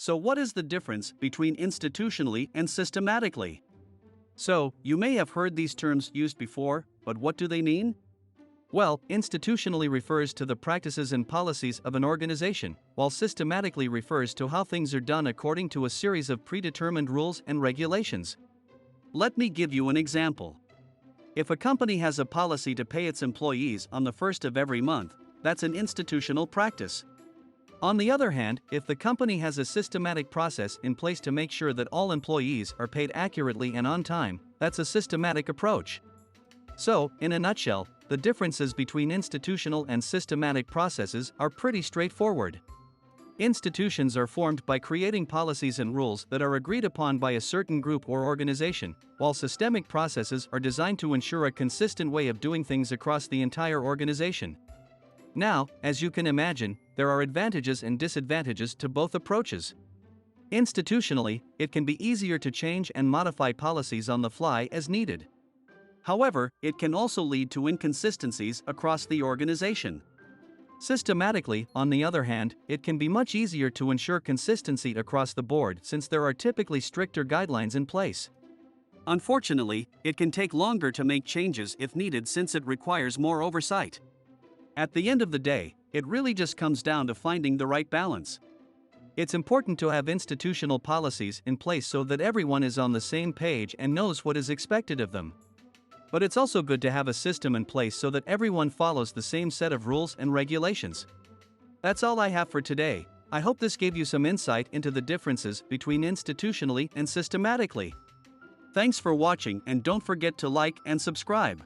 So what is the difference between institutionally and systematically? So, you may have heard these terms used before, but what do they mean? Well, institutionally refers to the practices and policies of an organization, while systematically refers to how things are done according to a series of predetermined rules and regulations. Let me give you an example. If a company has a policy to pay its employees on the first of every month, that's an institutional practice. On the other hand, if the company has a systematic process in place to make sure that all employees are paid accurately and on time, that's a systematic approach. So, in a nutshell, the differences between institutional and systematic processes are pretty straightforward. Institutions are formed by creating policies and rules that are agreed upon by a certain group or organization, while systemic processes are designed to ensure a consistent way of doing things across the entire organization. Now, as you can imagine, there are advantages and disadvantages to both approaches. Institutionally, it can be easier to change and modify policies on the fly as needed. However, it can also lead to inconsistencies across the organization. Systematically, on the other hand, it can be much easier to ensure consistency across the board since there are typically stricter guidelines in place. Unfortunately, it can take longer to make changes if needed since it requires more oversight. At the end of the day, it really just comes down to finding the right balance. It's important to have institutional policies in place so that everyone is on the same page and knows what is expected of them. But it's also good to have a system in place so that everyone follows the same set of rules and regulations. That's all I have for today. I hope this gave you some insight into the differences between institutionally and systematically. Thanks for watching and don't forget to like and subscribe.